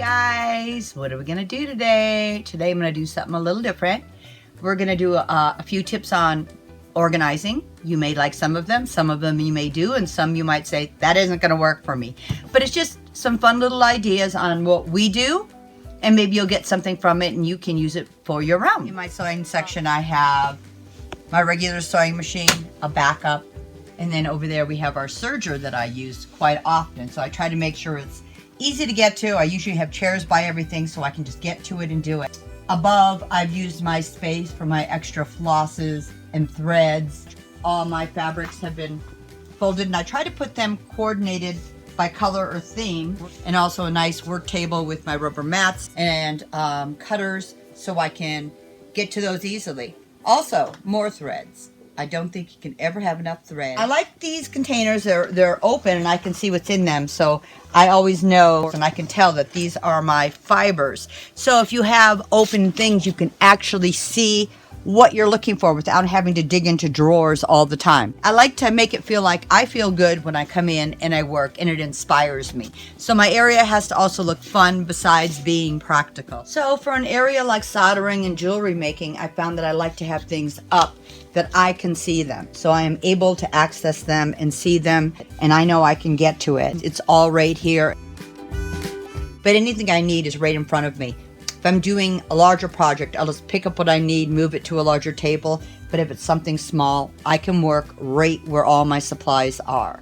guys, what are we gonna do today? Today I'm gonna do something a little different. We're gonna do a few tips on organizing. You may like some of them you may do, and some you might say that isn't gonna work for me. But it's just some fun little ideas on what we do, and maybe you'll get something from it and you can use it for your own. In my sewing section I have my regular sewing machine, a backup, and then over there we have our serger that I use quite often. So I try to make sure it's easy to get to. I usually have chairs by everything so I can just get to it and do it. Above, I've used my space for my extra flosses and threads. All my fabrics have been folded, and I try to put them coordinated by color or theme, and also a nice work table with my rubber mats and cutters so I can get to those easily. Also, more threads. I don't think you can ever have enough thread. I like these containers. They're open and I can see what's in them, so I always know and I can tell that these are my fibers. So if you have open things, you can actually see what you're looking for without having to dig into drawers all the time. I like to make it feel like I feel good when I come in and I work, and it inspires me. So my area has to also look fun besides being practical. So for an area like soldering and jewelry making, I found that I like to have things up that I can see them. So I am able to access them and see them, and I know I can get to it. It's all right here. But anything I need is right in front of me. If I'm doing a larger project, I'll just pick up what I need, move it to a larger table. But if it's something small, I can work right where all my supplies are.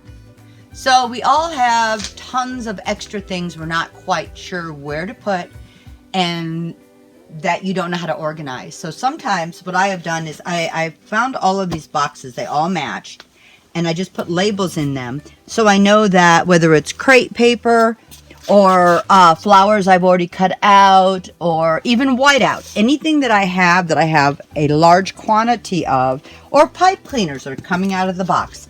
So we all have tons of extra things we're not quite sure where to put and that you don't know how to organize. So sometimes what I have done is I found all of these boxes, they all matched, and I just put labels in them. So I know that whether it's crepe paper, or flowers I've already cut out, or even whiteout. Anything that I have a large quantity of, or pipe cleaners that are coming out of the box.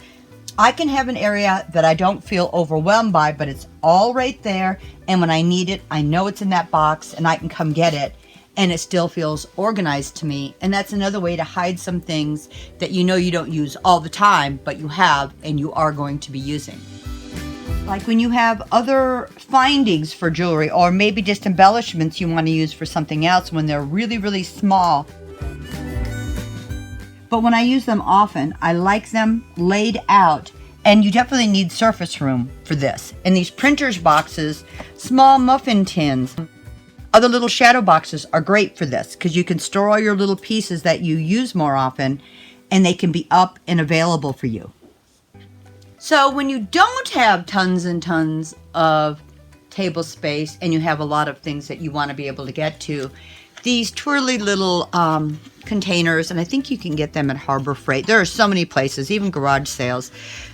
I can have an area that I don't feel overwhelmed by, but it's all right there, and when I need it, I know it's in that box, and I can come get it, and it still feels organized to me. And that's another way to hide some things that you know you don't use all the time, but you have, and you are going to be using. Like when you have other findings for jewelry, or maybe just embellishments you want to use for something else when they're really, really small. But when I use them often, I like them laid out, and you definitely need surface room for this. And these printers boxes, small muffin tins, other little shadow boxes are great for this because you can store all your little pieces that you use more often, and they can be up and available for you. So when you don't have tons and tons of table space and you have a lot of things that you want to be able to get to, these twirly little containers, and I think you can get them at Harbor Freight. There are so many places, even garage sales.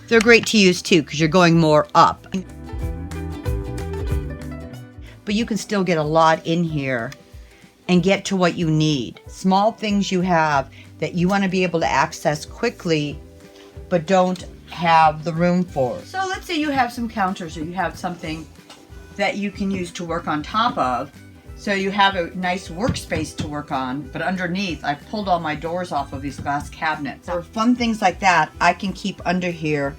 They're great to use too because you're going more up. But you can still get a lot in here and get to what you need. Small things you have that you want to be able to access quickly but don't have the room for. So let's say you have some counters, or you have something that you can use to work on top of. So you have a nice workspace to work on, but underneath I've pulled all my doors off of these glass cabinets. For fun things like that, I can keep under here.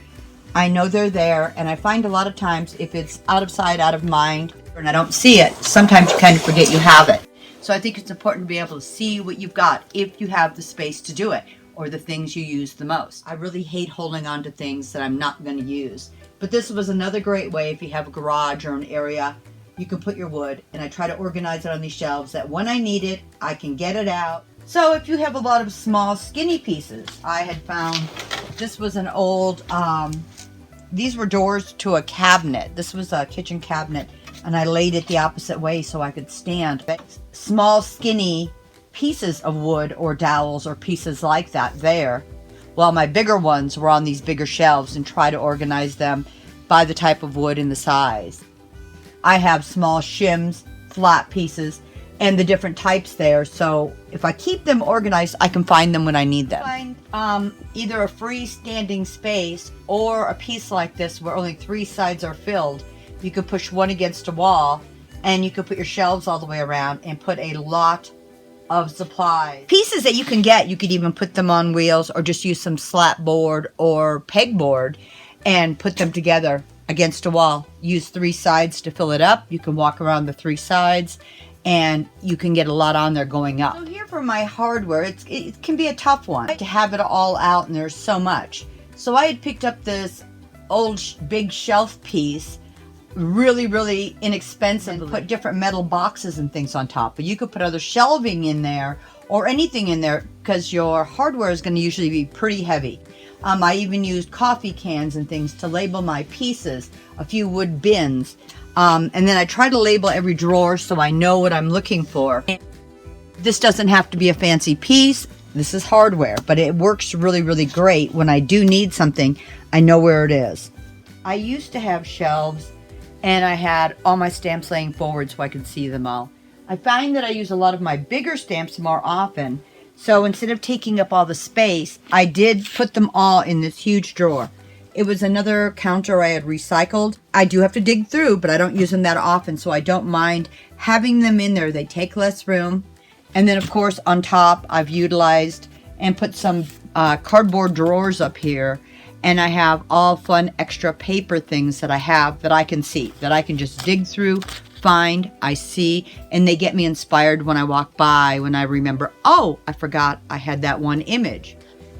I know they're there, and I find a lot of times if it's out of sight, out of mind, and I don't see it, sometimes you kind of forget you have it. So I think it's important to be able to see what you've got if you have the space to do it, or the things you use the most. I really hate holding on to things that I'm not going to use. But this was another great way if you have a garage or an area, you can put your wood, and I try to organize it on these shelves that when I need it, I can get it out. So if you have a lot of small skinny pieces, I had found this was an old, these were doors to a cabinet. This was a kitchen cabinet, and I laid it the opposite way so I could stand. Small skinny pieces of wood or dowels or pieces like that there, while my bigger ones were on these bigger shelves, and try to organize them by the type of wood and the size. I have small shims, flat pieces, and the different types there, so if I keep them organized, I can find them when I need them. Find either a freestanding space or a piece like this where only 3 sides are filled. You could push one against a wall, and you could put your shelves all the way around and put a lot of supplies. Pieces that you can get, you could even put them on wheels or just use some slat board or pegboard and put them together against a wall. Use 3 sides to fill it up. You can walk around the 3 sides and you can get a lot on there going up. So here for my hardware, it can be a tough one to have it all out, and there's so much. So I had picked up this old big shelf piece, really inexpensive, and put different metal boxes and things on top. But you could put other shelving in there or anything in there, because your hardware is going to usually be pretty heavy. I even used coffee cans and things to label my pieces, a few wood bins. And then I try to label every drawer so I know what I'm looking for. This doesn't have to be a fancy piece. This is hardware, but it works really great. When I do need something, I know where it is. I used to have shelves, and I had all my stamps laying forward so I could see them all. I find that I use a lot of my bigger stamps more often. So instead of taking up all the space, I did put them all in this huge drawer. It was another counter I had recycled. I do have to dig through, but I don't use them that often, so I don't mind having them in there. They take less room. And then, of course, on top, I've utilized and put some cardboard drawers up here. And I have all fun extra paper things that I have that I can see, that I can just dig through, find, I see, and they get me inspired when I walk by, when I remember, oh, I forgot I had that one image.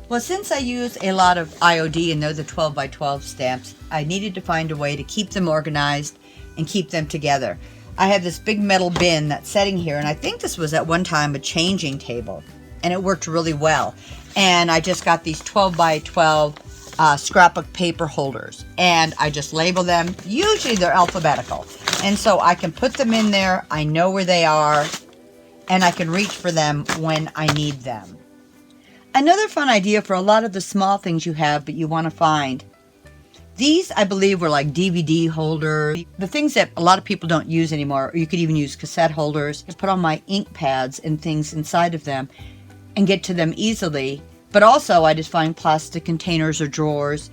Well, since I use a lot of IOD and they're the 12 by 12 stamps, I needed to find a way to keep them organized and keep them together. I have this big metal bin that's sitting here, and I think this was at one time a changing table, and it worked really well. And I just got these 12 by 12 scrapbook paper holders, and I just label them. Usually they're alphabetical, and so I can put them in there. I know where they are, and I can reach for them when I need them. Another fun idea for a lot of the small things you have but you want to find. These, I believe, were like DVD holders. The things that a lot of people don't use anymore, or you could even use cassette holders. I put all my ink pads and things inside of them and get to them easily. But also, I just find plastic containers or drawers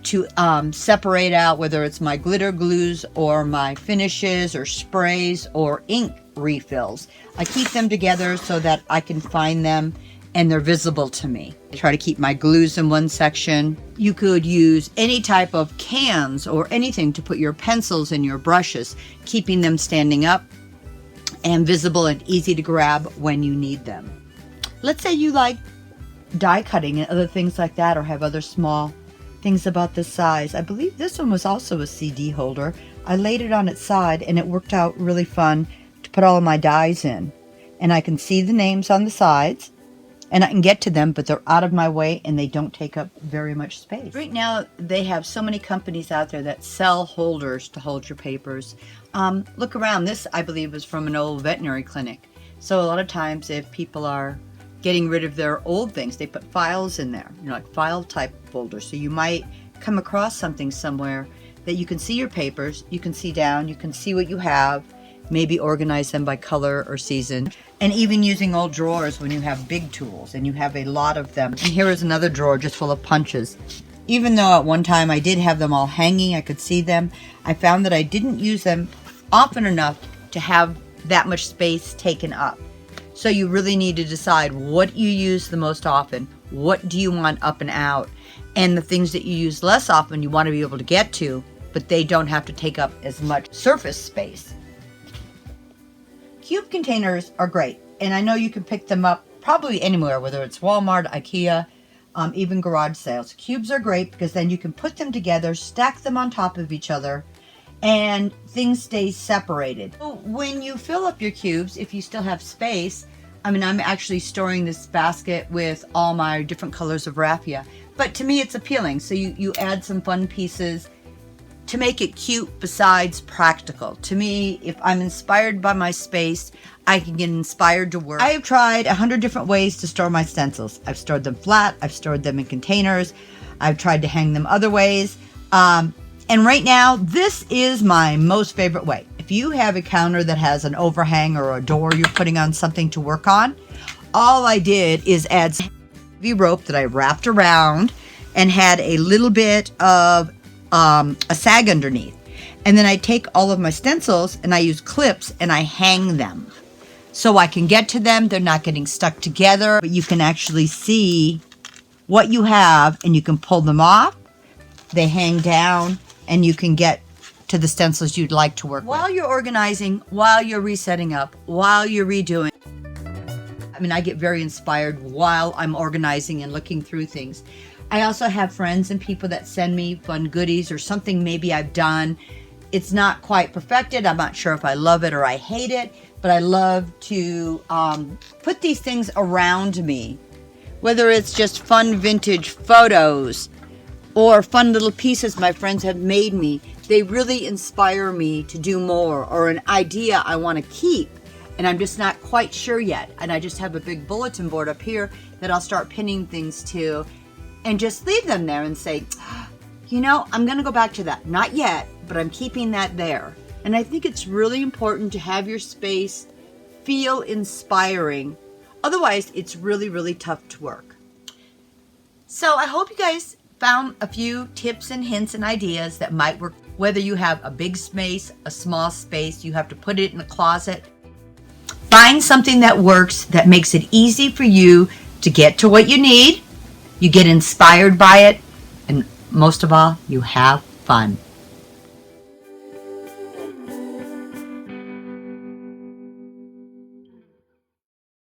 to separate out whether it's my glitter glues or my finishes or sprays or ink refills. I keep them together so that I can find them and they're visible to me. I try to keep my glues in one section. You could use any type of cans or anything to put your pencils and your brushes, keeping them standing up and visible and easy to grab when you need them. Let's say you like die cutting and other things like that, or have other small things about this size. I believe this one was also a CD holder. I laid it on its side and it worked out really fun to put all of my dies in. And I can see the names on the sides and I can get to them, but they're out of my way and they don't take up very much space. Right now, they have so many companies out there that sell holders to hold your papers. Look around. This, I believe, was from an old veterinary clinic. So a lot of times if people are getting rid of their old things, they put files in there, like file type folders. So you might come across something somewhere that you can see your papers, you can see down, you can see what you have, maybe organize them by color or season, and even using old drawers when you have big tools and you have a lot of them. And here is another drawer just full of punches. Even though at one time I did have them all hanging, I could see them, I found that I didn't use them often enough to have that much space taken up. So you really need to decide what you use the most often, what do you want up and out, and the things that you use less often you want to be able to get to, but they don't have to take up as much surface space. Cube containers are great, and I know you can pick them up probably anywhere, whether it's Walmart, IKEA, even garage sales. Cubes are great because then you can put them together, stack them on top of each other, and things stay separated. So when you fill up your cubes, if you still have space, I'm actually storing this basket with all my different colors of raffia, but to me it's appealing. So you add some fun pieces to make it cute besides practical. To me, if I'm inspired by my space, I can get inspired to work. I have tried 100 different ways to store my stencils. I've stored them flat, I've stored them in containers, I've tried to hang them other ways. And right now, this is my most favorite way. If you have a counter that has an overhang or a door you're putting on something to work on, all I did is add some heavy rope that I wrapped around and had a little bit of a sag underneath. And then I take all of my stencils and I use clips and I hang them. So I can get to them, they're not getting stuck together, but you can actually see what you have and you can pull them off. They hang down and you can get to the stencils you'd like to work with. While you're organizing, while you're resetting up, while you're redoing, I mean, I get very inspired while I'm organizing and looking through things. I also have friends and people that send me fun goodies or something maybe I've done. It's not quite perfected. I'm not sure if I love it or I hate it, but I love to put these things around me, whether it's just fun vintage photos or fun little pieces my friends have made me. They really inspire me to do more, or an idea I want to keep and I'm just not quite sure yet. And I just have a big bulletin board up here that I'll start pinning things to and just leave them there and say, you know, I'm going to go back to that. Not yet, but I'm keeping that there. And I think it's really important to have your space feel inspiring. Otherwise, it's really, really tough to work. So I hope you guys found a few tips and hints and ideas that might work. Whether you have a big space, a small space, you have to put it in a closet. Find something that works, that makes it easy for you to get to what you need. You get inspired by it, and most of all, you have fun.